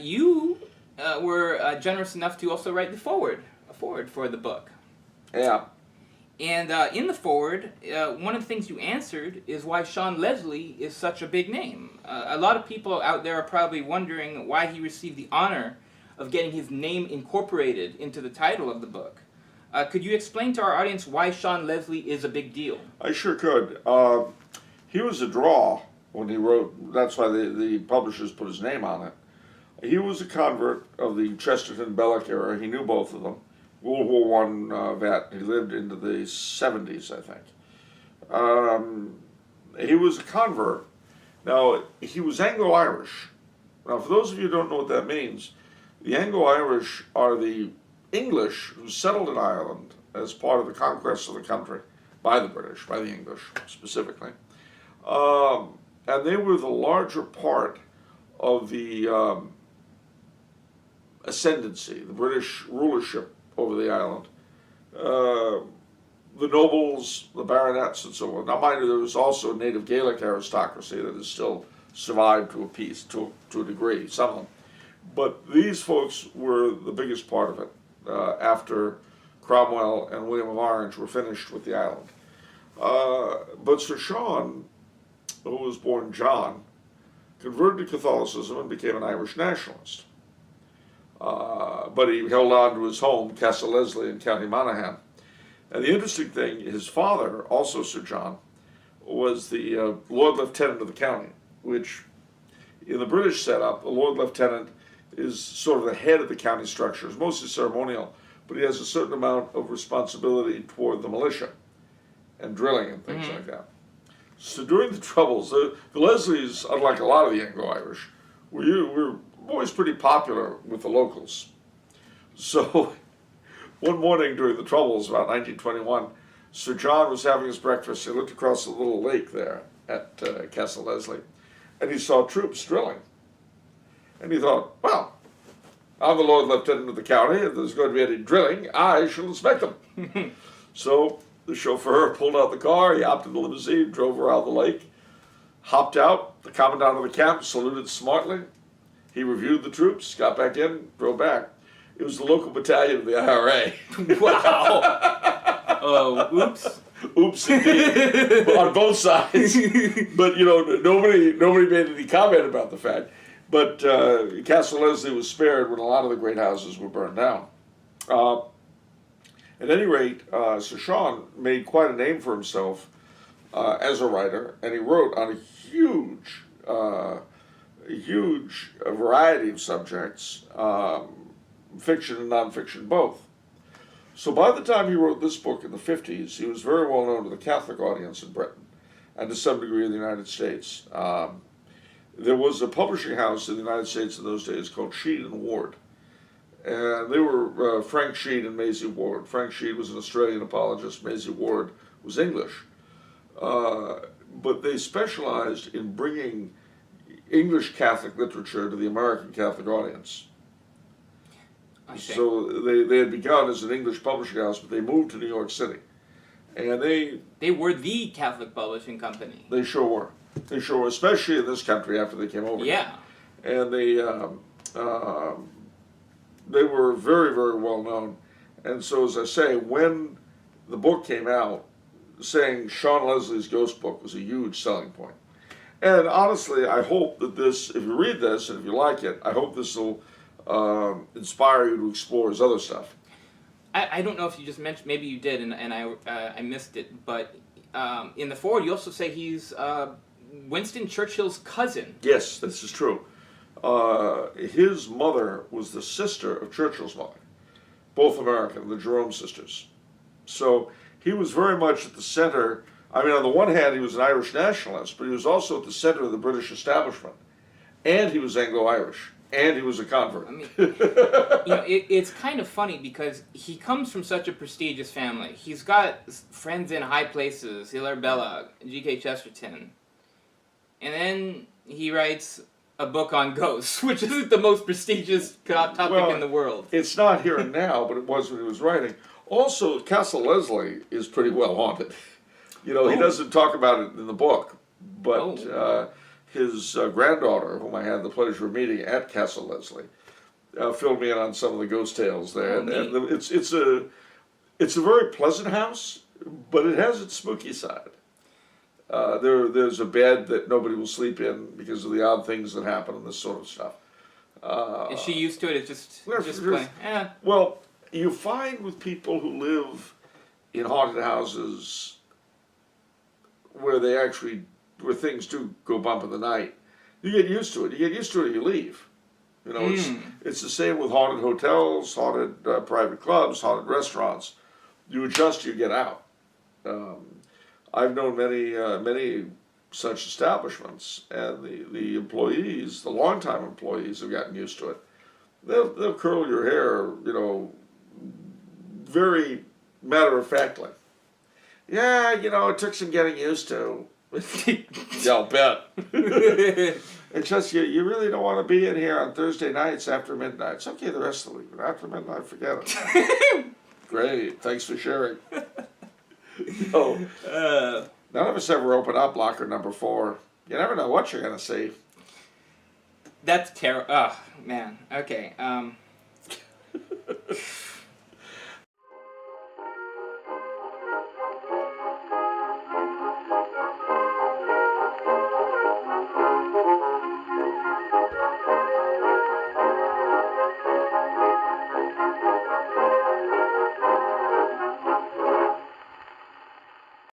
you were generous enough to also write a forward for the book. Yeah. And in the forward, one of the things you answered is why Sean Leslie is such a big name. A lot of people out there are probably wondering why he received the honor of getting his name incorporated into the title of the book. Could you explain to our audience why Sean Leslie is a big deal? I sure could. He was a draw when he wrote, that's why the publishers put his name on it. He was a convert of the Chesterton Belloc era. He knew both of them. World War I vet. He lived into the 70s, I think. He was a convert. Now, he was Anglo Irish. Now, for those of you who don't know what that means, the Anglo Irish are the English who settled in Ireland as part of the conquest of the country by the British, by the English specifically. And they were the larger part of the ascendancy, the British rulership over the island. The nobles, the baronets, and so on. Now, mind you, there was also a native Gaelic aristocracy that has still survived to a piece, to a degree, some of them. But these folks were the biggest part of it after Cromwell and William of Orange were finished with the island. But Sir Sean, who was born John, converted to Catholicism and became an Irish nationalist. But he held on to his home, Castle Leslie in County Monaghan. And the interesting thing, his father, also Sir John, was the Lord Lieutenant of the county, which in the British setup, the Lord Lieutenant is sort of the head of the county structure. It's mostly ceremonial, but he has a certain amount of responsibility toward the militia and drilling and things like that. So during the Troubles, the Leslies, unlike a lot of the Anglo-Irish, were always pretty popular with the locals. So one morning during the Troubles, about 1921, Sir John was having his breakfast. He looked across the little lake there at Castle Leslie, and he saw troops drilling. And he thought, well, I'm the Lord Lieutenant of the county. If there's going to be any drilling, I shall inspect them. So the chauffeur pulled out the car, he hopped in the limousine, drove around the lake, hopped out. The commandant of the camp saluted smartly. He reviewed the troops, got back in, drove back. It was the local battalion of the IRA. Wow. Oh, oops. Oops, indeed. On both sides. But, you know, nobody made any comment about the fact. But Castle Leslie was spared when a lot of the great houses were burned down. At any rate, Sir Sean made quite a name for himself as a writer, and he wrote on a huge variety of subjects, fiction and nonfiction both. So by the time he wrote this book in the 50s, he was very well known to the Catholic audience in Britain, and to some degree in the United States. There was a publishing house in the United States in those days called Sheed and Ward. And they were Frank Sheed and Maisie Ward. Frank Sheed was an Australian apologist. Maisie Ward was English. But they specialized in bringing English Catholic literature to the American Catholic audience. So they had begun as an English publishing house, but they moved to New York City. And they were the Catholic publishing company. They sure were. They sure were, especially in this country after they came over. Yeah. And they were very, very well known. And so, as I say, when the book came out, saying Sean Leslie's Ghost Book was a huge selling point. And honestly, I hope that this, if you read this and if you like it, I hope this will inspire you to explore his other stuff. I don't know if you just mentioned, maybe you did, and I missed it, but in the foreword you also say he's Winston Churchill's cousin. Yes, this is true. His mother was the sister of Churchill's mother, both American, the Jerome sisters. So he was very much at the center. I mean, on the one hand, he was an Irish nationalist, but he was also at the center of the British establishment. And he was Anglo-Irish. And he was a convert. I mean, you know, it's kind of funny because he comes from such a prestigious family. He's got friends in high places, Hilaire Belloc, G.K. Chesterton. And then he writes a book on ghosts, which isn't the most prestigious topic in the world. It's not here and now, but it was when he was writing. Also, Castle Leslie is pretty well haunted. You know, he doesn't talk about it in the book, but his granddaughter, whom I had the pleasure of meeting at Castle Leslie, filled me in on some of the ghost tales there. Oh, And it's a very pleasant house, but it has its spooky side. There's a bed that nobody will sleep in because of the odd things that happen and this sort of stuff. Is she used to it? It's just plain. Yeah. Well, you find with people who live in haunted houses where things do go bump in the night, you get used to it. You get used to it, and you leave. You know, it's the same with haunted hotels, haunted private clubs, haunted restaurants. You adjust, you get out. I've known many such establishments, and the employees, the longtime employees, have gotten used to it. They'll curl your hair, you know, very matter-of-factly. Yeah, you know, it took some getting used to. Yeah, I'll bet. It's just you really don't want to be in here on Thursday nights after midnight. It's okay the rest of the week, but after midnight, forget it. Great, thanks for sharing. So, none of us ever open up locker number 4. You never know what you're going to see. That's terrible. Oh, man. Okay.